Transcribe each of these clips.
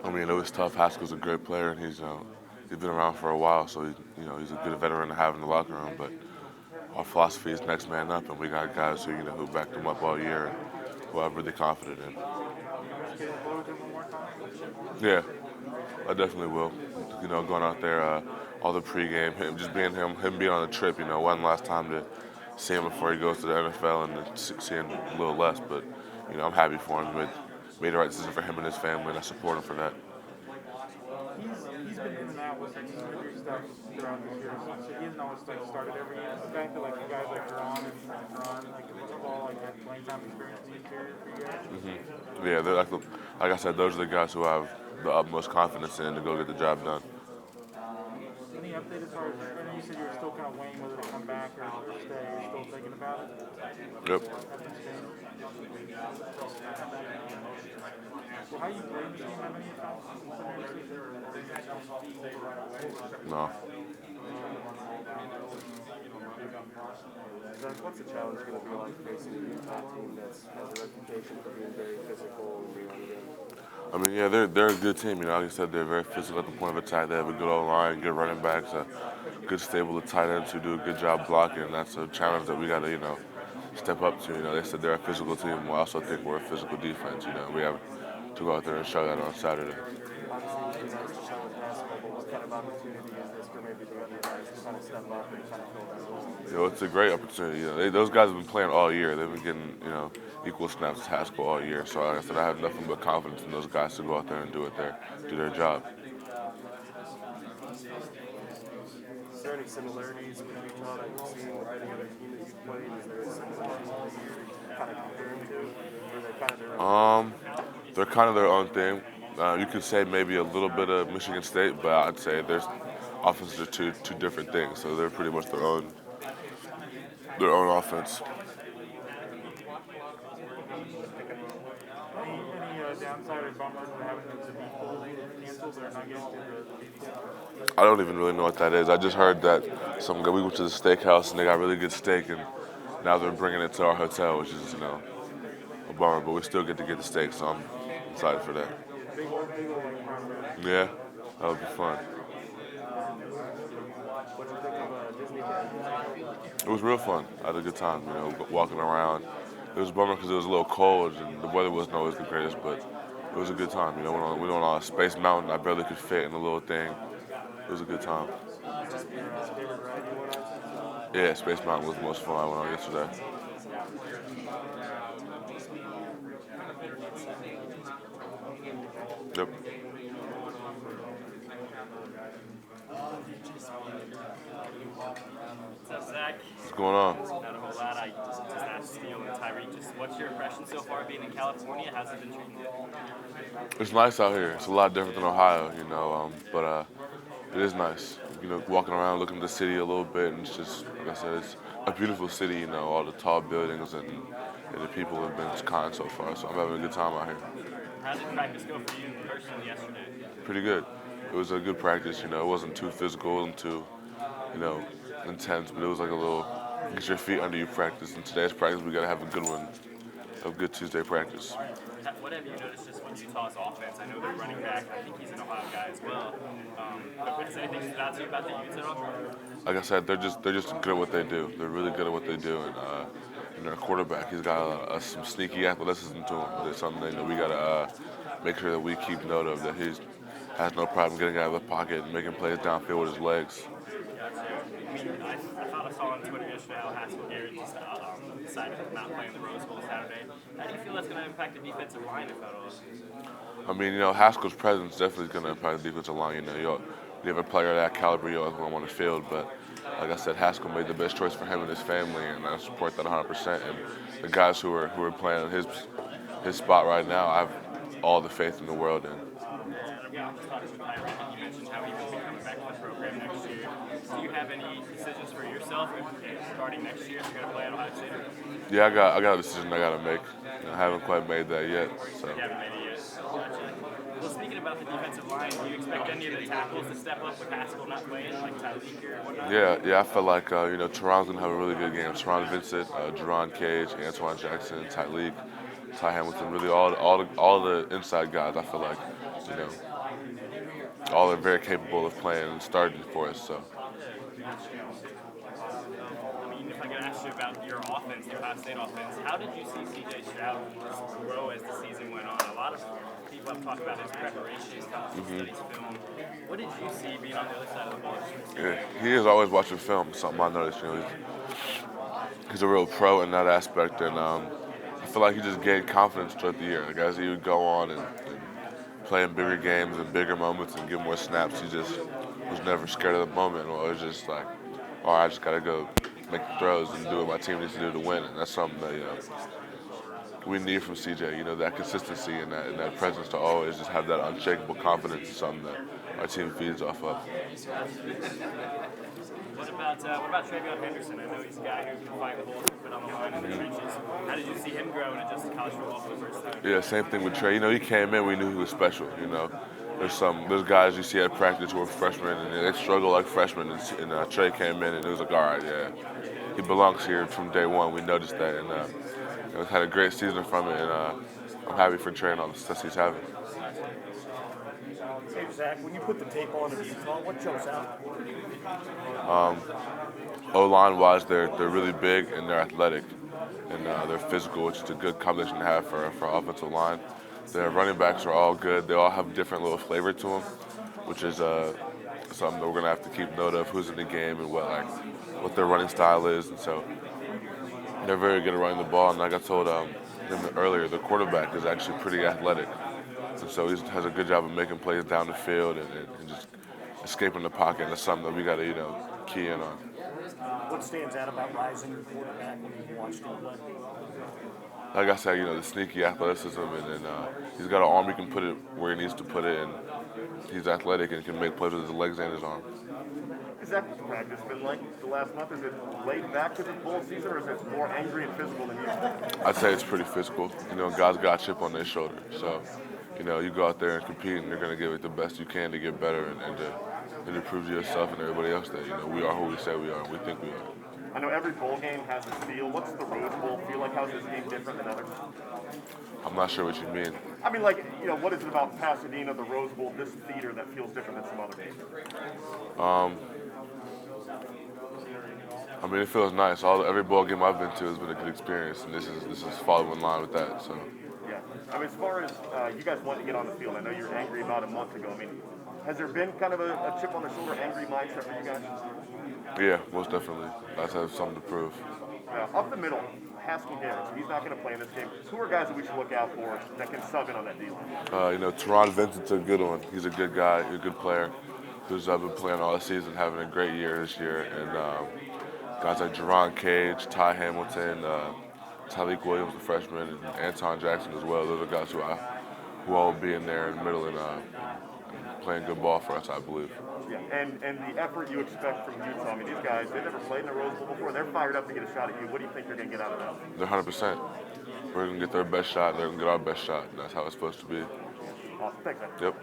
I mean, it was tough. Haskell's a great player, and he's been around for a while, so he's a good veteran to have in the locker room. But our philosophy is next man up, and we got guys who backed him up all year, and who I'm really confident in. Do you miss getting a little bit more time? Yeah, I definitely will. Going out there, all the pregame, just being him being on the trip. One last time to see him before he goes to the NFL and then see him a little less. But I'm happy for him. Made the right decision for him and his family, and I support him for that. He's been in and out with some injury stuff throughout the years, so he hasn't always started every game. The fact that like guys like Ron and Ron like in football like had playing time experience in the interior for you guys. Yeah, they're like I said, those are the guys who I have the utmost confidence in to go get the job done. Any update as far as I know you said you were still kind of weighing whether to come back or stay. You're still thinking about it. Yep. After this game? Well, how you played the game? How many No. Zach, what's the challenge going to be like facing a Utah team that has a reputation for being very physical and run game? I mean, yeah, they're a good team. Like I said, they're very physical at the point of attack. They have a good old line, good running backs, a good stable of tight ends who do a good job blocking. And that's a challenge that we got to step up to. They said they're a physical team. We also think we're a physical defense. We have to go out there and show that on Saturday. Obviously, it's nice to challenge basketball, but what kind of opportunity is this for maybe the other guys to kind of step up and kind of fill that role? It's a great opportunity. Those guys have been playing all year. They've been getting equal snaps as Haskell all year. So like I said, I have nothing but confidence in those guys to go out there and do their job. Is there any similarities with Utah that you've seen with any other team that you've played? Is there a similarity that you kind of compare them to? Or are they kind of their own? They're kind of their own thing. You could say maybe a little bit of Michigan State, but I'd say there's offenses are two different things. So they're pretty much their own offense. Any downside or bumpers for having the beef bowl canceled or not getting to the beef bowl? I don't even really know what that is. I just heard that we went to the steakhouse and they got really good steak, and now they're bringing it to our hotel, which is a bummer. But we still get to get the steak, so I'm excited for that. Big old like crowd. Yeah, that would be fun. What do you think of Disney? It was real fun. I had a good time, walking around. It was a bummer because it was a little cold and the weather wasn't always the greatest, but it was a good time. We went on a Space Mountain. I barely could fit in the little thing. It was a good time. Yeah, Space Mountain was the most fun I went on yesterday. Yep. What's up, Zach? What's going on? Not a whole lot. I just asked Steele and Tyreek. Just what's your impression so far being in California? How's it been treating you? It's nice out here. It's a lot different than Ohio, but it is nice. Walking around, looking at the city a little bit, and it's just, like I said, it's a beautiful city. All the tall buildings and the people have been kind so far. So I'm having a good time out here. How did practice go for you personally yesterday? Pretty good. It was a good practice. It wasn't too physical and too, intense, but it was like a little get your feet under you practice. And today's practice, we gotta have a good one, a good Tuesday practice. What have you noticed just with Utah's offense? I know they're running back. I think he's an Ohio guy as well. But has anything stood out to you about the Utes at all? Like I said, they're just good at what they do. They're really good at what they do, and their quarterback, he's got some sneaky athleticism to him. There's something that we gotta make sure that we keep note of. That he has no problem getting out of the pocket and making plays downfield with his legs. I thought I saw on Twitter yesterday how Haskell Garrett just decided to not play in the Rose Bowl Saturday. How do you feel that's going to impact the defensive line, if at all? I mean, Haskell's presence definitely is going to impact the defensive line. You have a player of that caliber, you always want him on the field. But like I said, Haskell made the best choice for him and his family, and I support that 100%. And the guys who are playing his spot right now, I have all the faith in the world in. Yeah, I was talking with Tyreek, and you mentioned how he will be coming back to the program next year. Do you have any decisions for yourself starting next year if you're going to play at Ohio State? Yeah, I got a decision I got to make. I haven't quite made that yet. So. You haven't made it yet. Gotcha. Well, speaking about the defensive line, do you expect any of the tackles to step up with Haskell not playing, like Tyreek or whatnot? Yeah, I felt like Teron's gonna have a really good game. Teron Vincent, Jerron Cage, Antoine Jackson, Tyreek. Ty Hamilton, really all the inside guys. I feel like, you know, all are very capable of playing and starting for us. So. I mean, if I could ask you about your offense, the Ohio State offense, how did you see C.J. Stroud grow as the season went on? A lot of people have talked about his preparation, studies film. What did you see being on the other side of the ball? Yeah, he is always watching film. Something I noticed. He's a real pro in that aspect, and I feel like he just gained confidence throughout the year. Like as he would go on and play in bigger games and bigger moments and get more snaps, he just was never scared of the moment. Or it was just like, all right, I just gotta go make the throws and do what my team needs to do to win. And that's something that we need from CJ. That consistency and that presence to always just have that unshakable confidence is something that our team feeds off of. What about Travion Henderson? I know he's a guy who can fight with put on the line in the trenches. How did you see him grow into just college football for the first time? Yeah, same thing with Trey. He came in, we knew he was special. There's guys you see at practice who are freshmen and they struggle like freshmen, and Trey came in and it was like, all right, yeah, he belongs here from day one. We noticed that, and he's had a great season from it, and I'm happy for Trey and all the success he's having. Hey, Zach, when you put the tape on of Utah, what jumps out? O-line wise, they're really big and they're athletic and they're physical, which is a good combination to have for offensive line. Their running backs are all good. They all have a different little flavor to them, which is something that we're gonna have to keep note of. Who's in the game and what their running style is, and so they're very good at running the ball. And like I told them earlier, the quarterback is actually pretty athletic, and so he has a good job of making plays down the field and just escaping the pocket. And that's something that we got to key in on. What stands out about Rising, the quarterback, when you watched him play? Like I said, the sneaky athleticism, and he's got an arm he can put it where he needs to put it, and he's athletic and can make plays with his legs and his arm. Is that what's practice been like the last month? Is it laid back to the bowl season, or is it more angry and physical than usual? I'd say it's pretty physical. Guys got a chip on their shoulder, so you go out there and compete, and you're going to give it the best you can to get better and to prove to yourself and everybody else that we are who we say we are and we think we are. I know every bowl game has its feel. What's the Rose Bowl feel like? How's this game different than others? I'm not sure what you mean. I mean, what is it about Pasadena, the Rose Bowl, this theater that feels different than some other games? It feels nice. Every bowl game I've been to has been a good experience, and this is following in line with that. So. Yeah. As far as you guys wanting to get on the field, I know you were angry about a month ago. Has there been kind of a chip on the shoulder, angry mindset for you guys? Yeah, most definitely. Guys have something to prove. Up the middle, Haskell Harris, he's not going to play in this game. Who are guys that we should look out for that can sub in on that D-line? Teron Vincent's a good one. He's a good guy, a good player who's been playing all season, having a great year this year. And guys like Jerron Cage, Ty Hamilton, Tyleek Williams, the freshman, and Anton Jackson as well. Those are guys who all will be in there in the middle and playing good ball for us, I believe. Yeah, and the effort you expect from Utah. These guys, they've never played in the Rose Bowl before. They're fired up to get a shot at you. What do you think they're going to get out of them? They're 100%. We're going to get their best shot. They're going to get our best shot. And that's how it's supposed to be. Awesome. Thanks, man. Yep.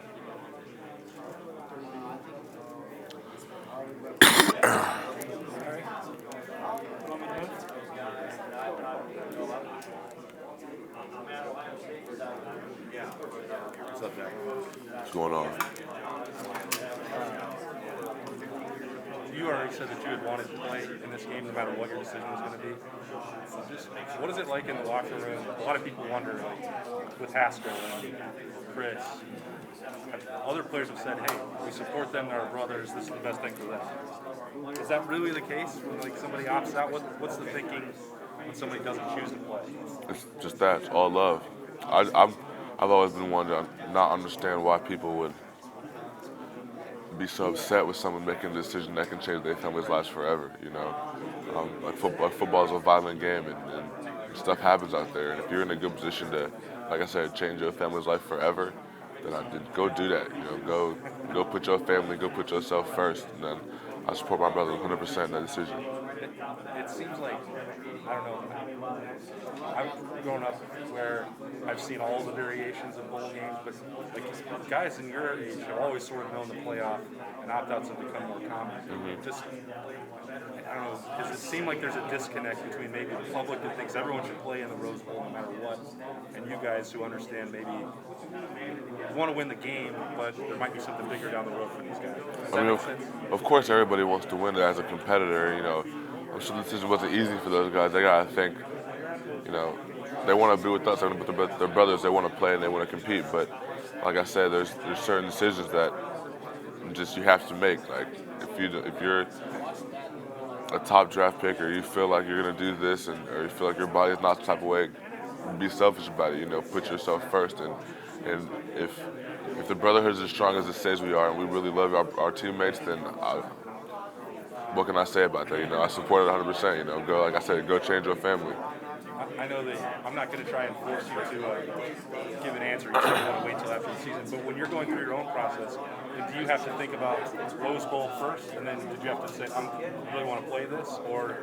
What's up, Jack? What's going on? You already said that you had wanted to play in this game no matter what your decision was going to be. What is it like in the locker room? A lot of people wonder, with Haskell and Chris, other players have said, hey, we support them, they're our brothers, this is the best thing for them. Is that really the case when somebody opts out? What's the thinking when somebody doesn't choose to play? It's just that. It's all love. I've always been one to not understand why people would be so upset with someone making a decision that can change their family's lives forever. Football is a violent game, and stuff happens out there. And if you're in a good position to, like I said, change your family's life forever, then go do that. Go put your family, go put yourself first, and then I support my brother 100% in that decision. It seems like I don't know. I've grown up where I've seen all the variations of bowl games, but like guys in your age have always sort of known the playoff and opt-outs have become more common. Just, I don't know, does it seem like there's a disconnect between maybe the public that thinks everyone should play in the Rose Bowl no matter what, and you guys who understand maybe you want to win the game, but there might be something bigger down the road for these guys. Does that make sense? Of course, everybody wants to win as a competitor. I'm sure the decision wasn't easy for those guys. They gotta think, they want to be with us, but their brothers, they want to play and they want to compete. But like I said, there's certain decisions that just you have to make. Like if you're a top draft pick, or you feel like you're gonna do this, or you feel like your body is not the type of way, be selfish about it. Put yourself first. And if the brotherhood is as strong as it says we are, and we really love our teammates, then what can I say about that? I support it 100%. Go, like I said, go change your family. I know that I'm not going to try and force you to give an answer. You said you want to wait till after the season. But when you're going through your own process, do you have to think about Rose Bowl first, and then did you have to say, I really want to play this, or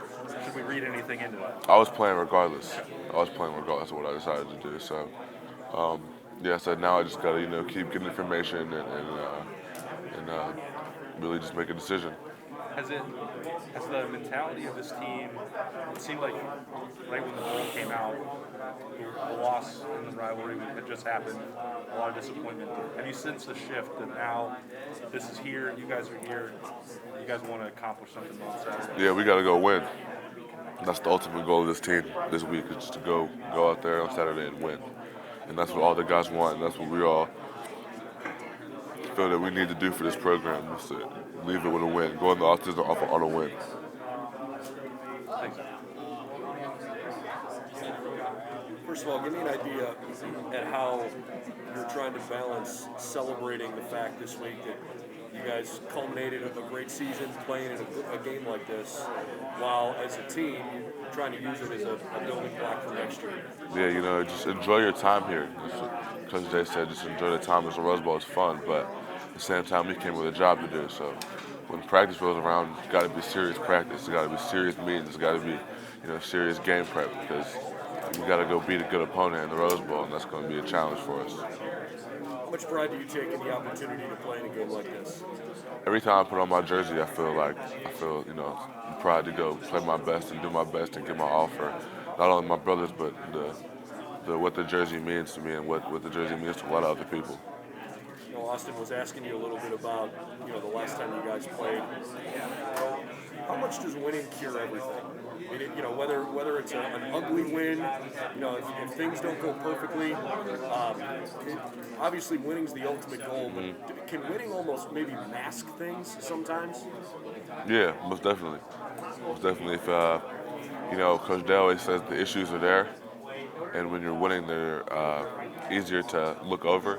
should we read anything into that? I was playing regardless. of what I decided to do. So, so now I just got to keep getting information and really just make a decision. Has the mentality of this team, it seemed like right when the bowl came out, the loss in the rivalry had just happened, a lot of disappointment. Have you sensed the shift that now this is here, you guys are here, you guys want to accomplish something on Saturday? Yeah, we got to go win. That's the ultimate goal of this team this week, is just to go out there on Saturday and win. And that's what all the guys want, and that's what we all feel that we need to do for this program, is to leave it with a win. Go in the offseason on a win. Thanks. First of all, give me an idea at how you're trying to balance celebrating the fact this week that you guys culminated a great season playing in a game like this, while as a team you're trying to use it as a building block for next year. Yeah, just enjoy your time here. Coach Jay said, just enjoy the time. The Rose Bowl is fun, but at the same time, we came with a job to do. So when practice rolls around, it's got to be serious practice. It's got to be serious meetings. It's got to be, serious game prep, because we got to go beat a good opponent in the Rose Bowl, and that's going to be a challenge for us. How much pride do you take in the opportunity to play in a game like this? Every time I put on my jersey, I feel pride to go play my best and do my best and give my all for not only my brothers, but what the jersey means to me and what the jersey means to a lot of other people. Austin was asking you a little bit about the last time you guys played. How much does winning cure everything? I mean, whether it's an ugly win, if things don't go perfectly, obviously winning's the ultimate goal. But can winning almost maybe mask things sometimes? Yeah, most definitely. Most definitely. If Coach Day always says the issues are there, and when you're winning, they're easier to look over.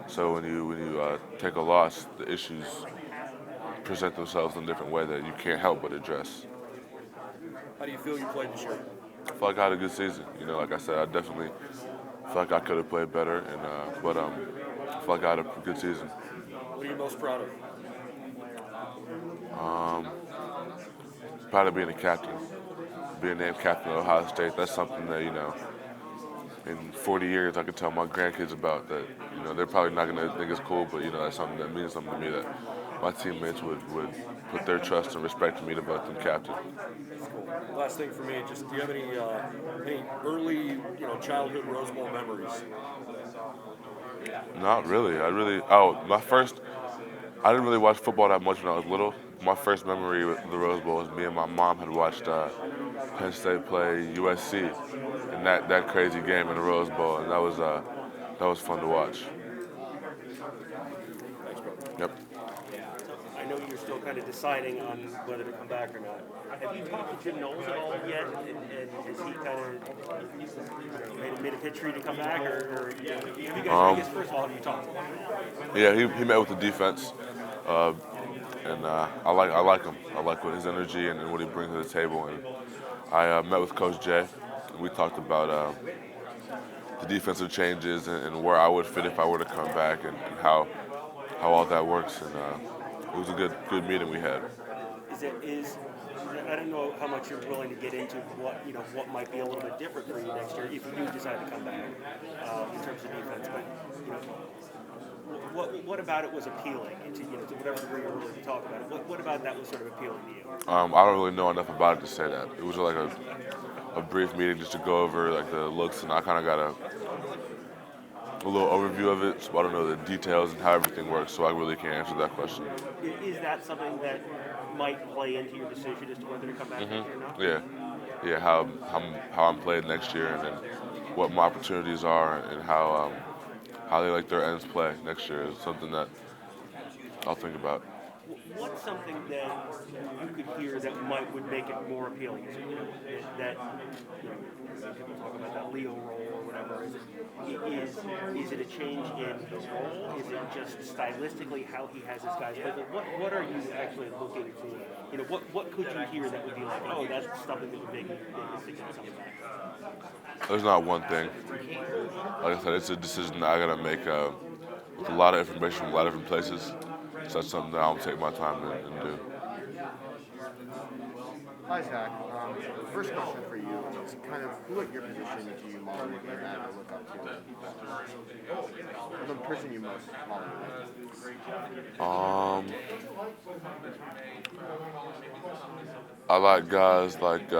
So when you take a loss, the issues present themselves in a different way that you can't help but address. How do you feel you played this year? I feel like I had a good season. Like I said, I definitely feel like I could have played better, but I feel like I had a good season. What are you most proud of? Proud of being a captain, being named captain of Ohio State. That's something that in 40 years I could tell my grandkids about. That they're probably not going to think it's cool, but that's something that means something to me, that my teammates would put their trust and respect in me to vote them captain. Last thing for me, just do you have any early childhood Rose Bowl memories? Not really. I didn't really watch football that much when I was little. My first memory of the Rose Bowl is me and my mom had watched Penn State play USC, and that crazy game in the Rose Bowl, and that was fun to watch. Thanks, bro. Yep. I know you're still kind of deciding on whether to come back or not. Have you talked to Jim Knowles at all yet? And has he kind of made a pitch for you to come back? Or have you guys, I guess, first of all, have you talked? Yeah, he met with the defense, and I like him. I like his energy and what he brings to the table. And I met with Coach Jay, and we talked about the defensive changes and where I would fit if I were to come back, and how all that works. And it was a good meeting we had. Is I don't know how much you're willing to get into what might be a little bit different for you next year if you do decide to come back in terms of defense. But what about it was appealing to to whatever degree you're willing to talk about it? What about that was sort of appealing to you? I don't really know enough about it to say that. It was like a brief meeting just to go over like the looks, and I kind of got a little overview of it. So I don't know the details and how everything works, so I really can't answer that question. Is that something that might play into your decision as to whether to come back next year or not? Yeah, how I'm playing next year, and then what my opportunities are, and how they like their ends play next year is something that I'll think about. What's something that you could hear that would make it more appealing? That some people talk about that Leo role or whatever. Is it a change in the role? Is it just stylistically how he has his guys play? What are you actually looking for? What could you hear that would be like, oh, that's something that would make me think of something back? There's not one thing. Like I said, it's a decision that I gotta make with a lot of information from a lot of different places. So that's something that I'll take my time and do. Hi, Zach. First question for you is kind of who at your position do you model your game at or look up to? Or the person you most model I like guys like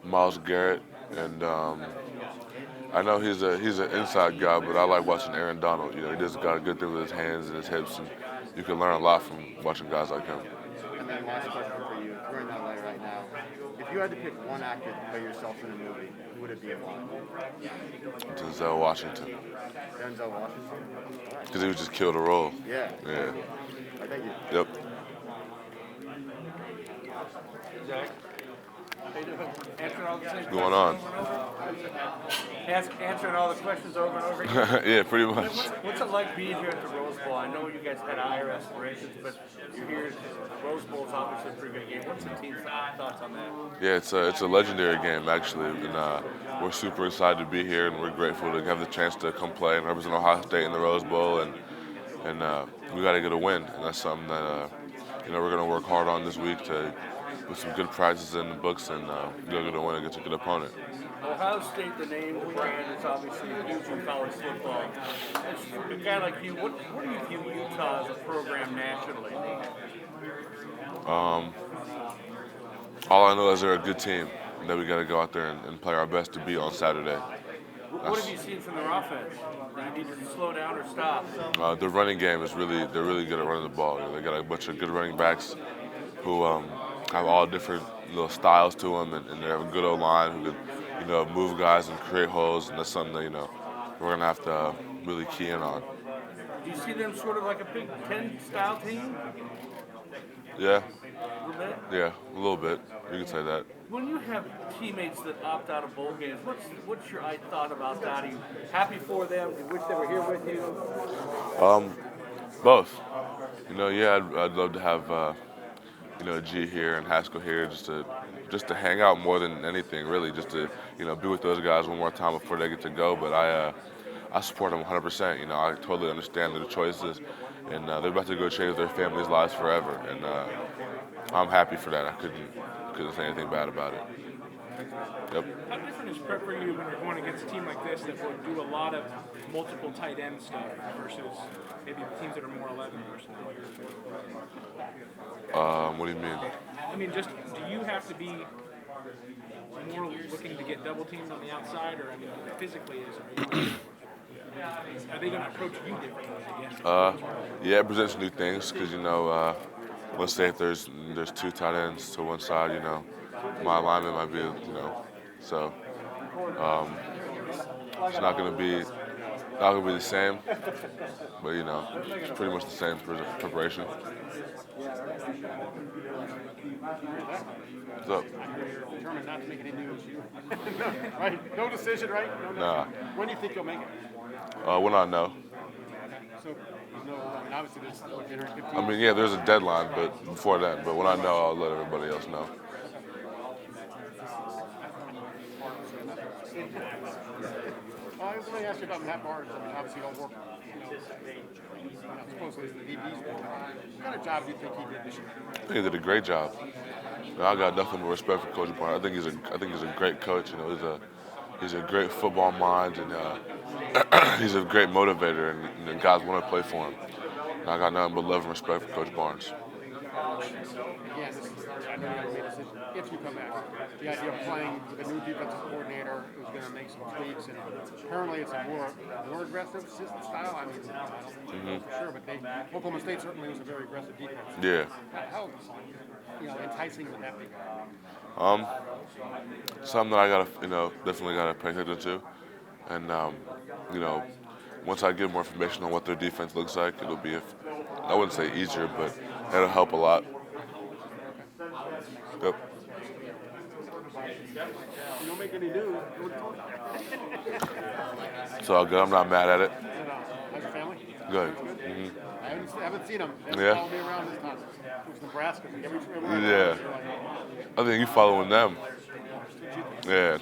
Miles Garrett, and I know he's an inside guy, but I like watching Aaron Donald. He does got a good thing with his hands and his hips, and you can learn a lot from watching guys like him. And then last question for you. You're in LA right now. If you had to pick one actor to play yourself in a movie, who would it be and why? Denzel Washington, Denzel Washington? because he would just kill the role. Yeah. Yeah. All right, thank you. Yep. Zach, how you doing? Answering all the same What's going on? Answering all the questions over and over again. Yeah, pretty much. What's it like being here at the Rose Bowl? I know you guys had higher aspirations, but you're here. The Rose Bowl is obviously a pretty good game. What's the team's thoughts on that? Yeah, it's a legendary game actually, and we're super excited to be here, and we're grateful to have the chance to come play and represent Ohio State in the Rose Bowl, and we got to get a win, and that's something that we're going to work hard on this week to put some good practices in the books and get a win against a good opponent. Ohio State, the name, the brand, is obviously huge in college football. As a guy like you, what do you view Utah as a program nationally? All I know is they're a good team, and that we got to go out there and play our best to beat on Saturday. What have you seen from their offense? Do you need to slow down or stop? The running game is they're really good at running the ball. They got a bunch of good running backs who have all different little styles to them, and they have a good O-line who can move guys and create holes, and that's something that we're gonna have to really key in on. Do you see them sort of like a Big Ten style team? Yeah, A little bit? yeah, a little bit. You can say that. When you have teammates that opt out of bowl games, what's your thought about that? Are you happy for them? Do you wish they were here with you? Both. Yeah, I'd love to have G here and Haskell here just to hang out more than anything, really, just to be with those guys one more time before they get to go. But I support them 100%. I totally understand their choices, and they're about to go change their families' lives forever, and I'm happy for that. I couldn't say anything bad about it. Yep. How different is prep for you when you're going against a team like this that will do a lot of multiple tight end stuff versus maybe teams that are more 11 personnel? What do you mean? I mean, just do you have to be more looking to get double teamed on the outside, or I mean, physically are they going to approach you differently? I guess. Yeah, it presents new things because let's say if there's two tight ends to one side, my alignment might be so it's not gonna be the same, but it's pretty much the same preparation. What's up? Determined not to make any news. Right? No decision, right? Nah. When do you think you'll make it? When I know. So, obviously there's what, dinner at 15? I mean, yeah, there's a deadline, but before that. But when I know, I'll let everybody else know. Let me ask you you about Matt Barnes? I mean, obviously, you don't work, supposedly the DB's work. What kind of job do you think he did this year? I think he did a great job. I got nothing but respect for Coach Barnes. I think he's a great coach. He's a great football mind, and he's a great motivator, and guys want to play for him. And I got nothing but love and respect for Coach Barnes. Again, I know you have to make a decision if you come back. The idea of playing with a new defensive coordinator who's going to make some tweaks, and apparently it's a more aggressive system style. I mean, I don't know for sure, but Oklahoma State certainly was a very aggressive defense. Yeah. How enticing would that be? Something that I gotta, definitely gotta pay attention to, and once I get more information on what their defense looks like, it'll be, I wouldn't say easier, but it'll help a lot. Yep. You don't make any news. It's all good. I'm not mad at it. How's your family? Good. I haven't seen them. They Yeah. followed me around this time. It was Nebraska. Yeah. I think you following them. Yeah.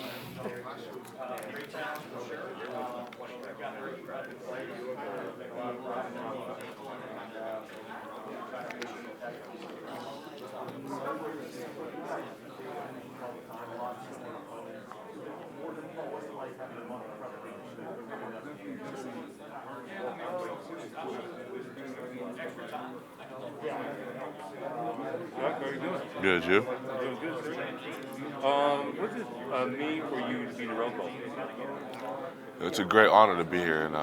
Chuck, how are you doing? Good, you? Doing good. What does it mean for you to be the Rose Bowl? It's a great honor to be here, and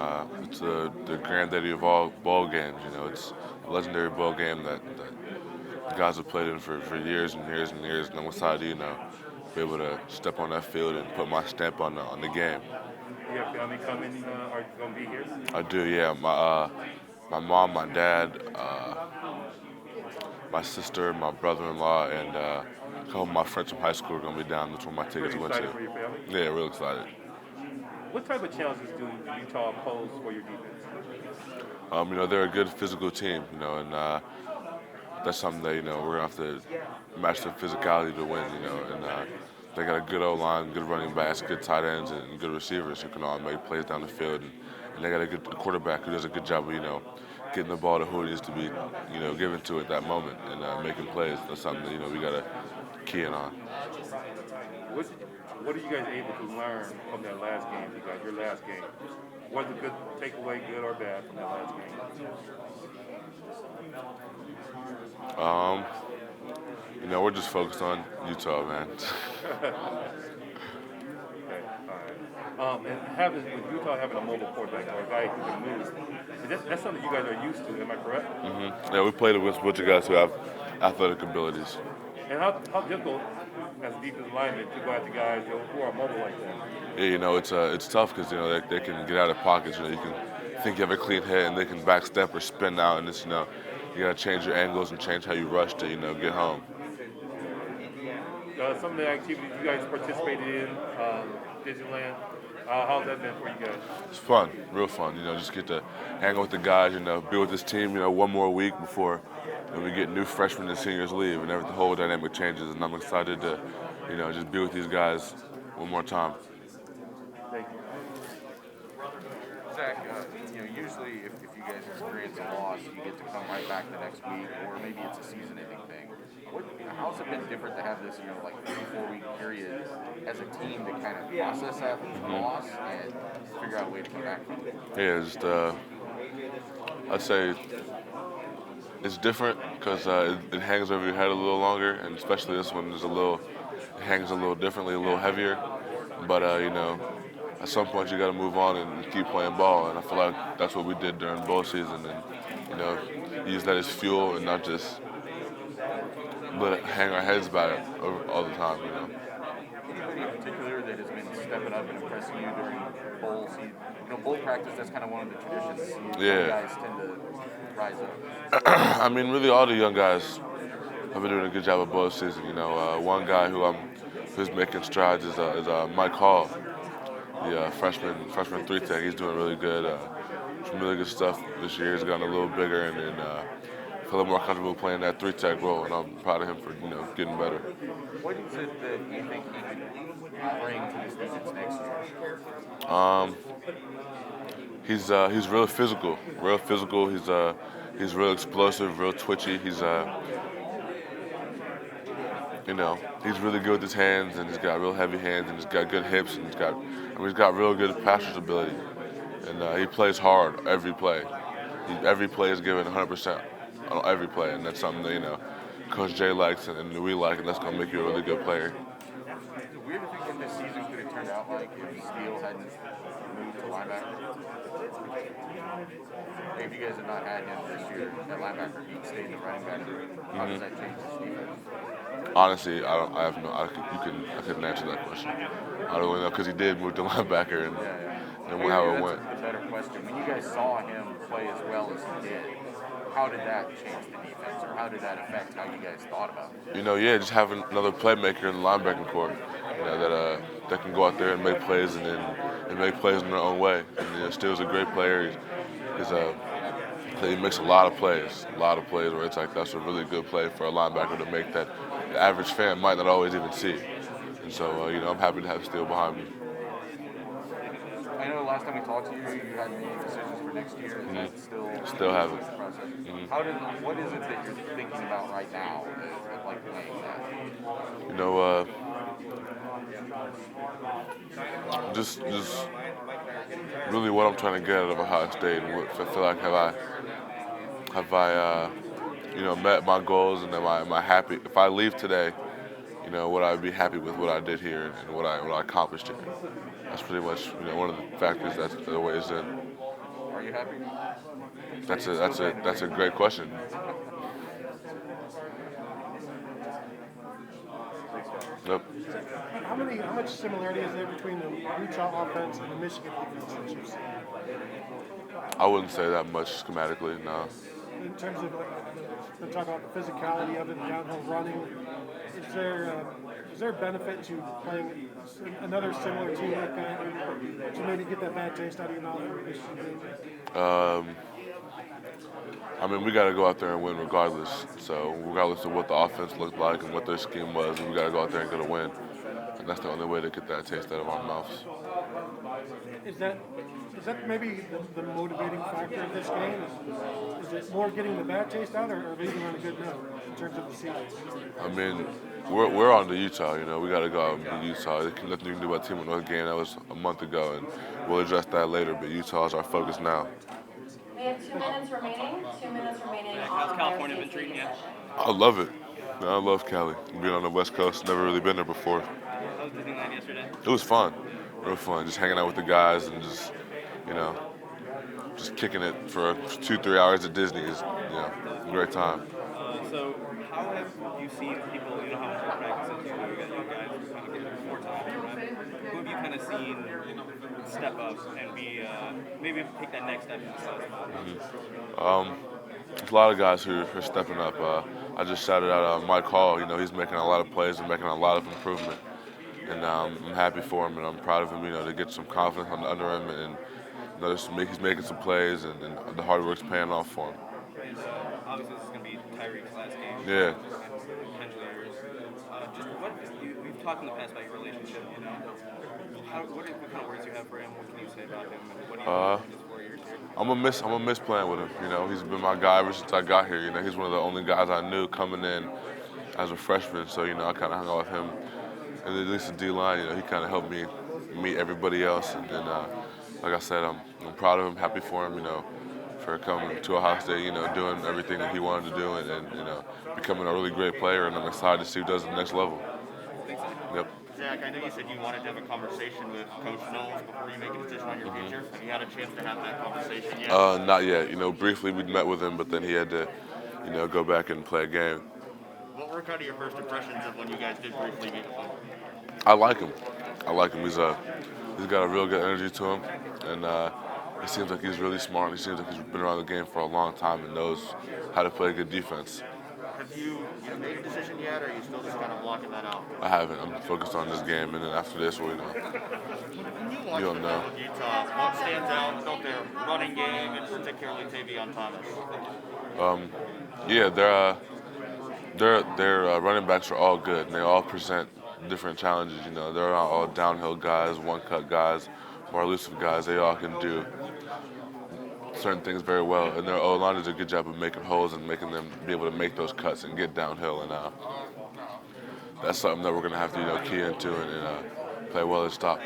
it's the granddaddy of all bowl games. It's a legendary bowl game that the guys have played in for years and years and years, and I'm excited to, be able to step on that field and put my stamp on the game. You have family coming, are going to be here? I do, yeah. My mom, my dad, my sister, my brother-in-law, and a couple of my friends from high school are going to be down. That's where my tickets went to. Excited for your family? Yeah, real excited. What type of challenges do Utah pose for your defense? They're a good physical team, and that's something that, we're going to have to match their physicality to win, and they got a good O-line, good running backs, good tight ends, and good receivers who can all make plays down the field, and they got a good quarterback who does a good job of, getting the ball to who it needs to be, given to at that moment, and making plays. That's something that, we got to key in on. What are you guys able to learn from that last game, your last game? Was it good takeaway, good or bad, from that last game? We're just focused on Utah, man. Okay, all right. And with Utah having a mobile quarterback or a guy who can move, that's something you guys are used to, am I correct? Yeah, we played with a bunch of guys who have athletic abilities. And how difficult, as a defensive lineman, to go after guys who are mobile like that? Yeah, it's tough because they can get out of pockets. You can think you have a clean hit and they can backstep or spin out, and it's you gotta change your angles and change how you rush to get home. Some of the activities you guys participated in, Disneyland, how's that been for you guys? It's fun, real fun. Just get to hang out with the guys. Be with this team. One more week before we get new freshmen and seniors leave, and the whole dynamic changes. And I'm excited to, just be with these guys one more time. Thank you. Zach, usually if you guys experience a loss, you get to come right back the next week, or maybe it's a season-ending thing. How's it been different to have this, 3-4 week period as a team to kind of process that loss and figure out a way to come back from it? Yeah, just I'd say it's different because it hangs over your head a little longer, and especially this one is it hangs a little differently, a little heavier. But at some point you got to move on and keep playing ball, and I feel like that's what we did during bowl season, and use that as fuel and not just hang our heads about it all the time. Anybody in particular that has been stepping up and impressing you during bowl season? Bowl practice, that's kind of one of the traditions. Yeah. Guys tend to rise up. I mean, really, all the young guys have been doing a good job of bowl season. One guy who's making strides is Mike Hall, the freshman 3-tech. He's doing really good. Some really good stuff this year. He's gotten a little bigger and feel a little more comfortable playing that 3-tech role, and I'm proud of him for getting better. What is it that you think he can bring to this defense next year? He's real physical, real physical. He's real explosive, real twitchy. He's really good with his hands, and he's got real heavy hands, and he's got good hips, and he's got real good passer's ability, and he plays hard every play. Every play is given 100% on every play, and that's something that Coach Jay likes and we like, and that's gonna make you a really good player. Is it weird to think what this season could have turned out like if Steele hadn't moved to linebacker? If you guys had not had him this year at linebacker, he'd stayed the running back. How does that change this defense? Honestly, I don't. I have no. I couldn't answer that question. I don't really know because he did move to linebacker and how it went. That's a better question. When you guys saw him play as well as he did, how did that change the defense, or how did that affect how you guys thought about it? Yeah, just having another playmaker in the linebacking core, that can go out there and make plays and make plays in their own way. And Steele's a great player. He makes a lot of plays where it's like that's a really good play for a linebacker to make that the average fan might not always even see. And so, I'm happy to have Steele behind me. I know last time we talked to you, you had made decisions for next year. Is that Still have it. What is it that you're thinking about right now that like weighing that? Just really what I'm trying to get out of Ohio State, and what I feel like have I met my goals, and am I happy if I leave today? Would I be happy with what I did here and what I accomplished here? That's pretty much one of the factors that weighs in. Are you happy? That's a great question. Yep. How much similarity is there between the Utah offense and the Michigan defense that you've seen? I wouldn't say that much schematically, no. In terms of the talk about the physicality of it, downhill running, is there benefit to playing another similar team like that to maybe get that bad taste out of your mouth for Michigan? We got to go out there and win regardless. So regardless of what the offense looked like and what their scheme was, we got to go out there and get a win. And that's the only way to get that taste out of our mouths. Is that maybe the motivating factor of this game? Is it more getting the bad taste out, or leaving on a good note in terms of the season? We're on to Utah. We got to go out and beat Utah. There's nothing you can do about Team North game. That was a month ago, and we'll address that later. But Utah is our focus now. We have 2 minutes remaining. 2 minutes remaining. How's California been treating you? I love it. I love Cali. Being on the West Coast, never really been there before. How was Disneyland yesterday? It was fun, real fun. Just hanging out with the guys and just kicking it for 2-3 hours at Disney is, a great time. So how have you seen people, how important practice is, you got young guys who kind of get more time, right? Who have you kind of seen step up and be, maybe take that next step in the size? There's a lot of guys who are stepping up. I just shouted out Mike Hall. He's making a lot of plays and making a lot of improvement. And I'm happy for him, and I'm proud of him, to get some confidence under him, and he's making some plays, and the hard work's paying off for him. Obviously, this is going to be Tyreek's last game. Yeah. Potentially yours. We've talked in the past about your relationship. What kind of words do you have for him? What can you say about him? And what do you think in his 4 years here? I'm gonna miss playing with him. He's been my guy ever since I got here. He's one of the only guys I knew coming in as a freshman. So I kind of hung out with him, and at least the D-line. He kind of helped me meet everybody else. And like I said, I'm proud of him, happy for him. For coming to Ohio State. Doing everything that he wanted to do, and becoming a really great player. And I'm excited to see what he does at the next level. Yep. Zach, I know you said you wanted to have a conversation with Coach Knowles before you make a decision on your future. Have you had a chance to have that conversation yet? Not yet. Briefly we met with him, but then he had to, go back and play a game. What were kind of your first impressions of when you guys did briefly meet with him? I like him. He's got a real good energy to him, and he seems like he's really smart. He seems like he's been around the game for a long time and knows how to play good defense. Have you made a decision yet, or are you still just kind of blocking that out? I haven't. I'm focused on this game, and then after this, When you watch the film with Utah, what stands out about their running game, and particularly Tavion Thomas? Their running backs are all good, and they all present different challenges. They're not all downhill guys, one-cut guys, more elusive guys. They all can do certain things very well, and their O-line does a good job of making holes and making them be able to make those cuts and get downhill, and that's something that we're going to have to key into and play well and stop.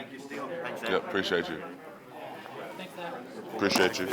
Yep, appreciate you. Appreciate you.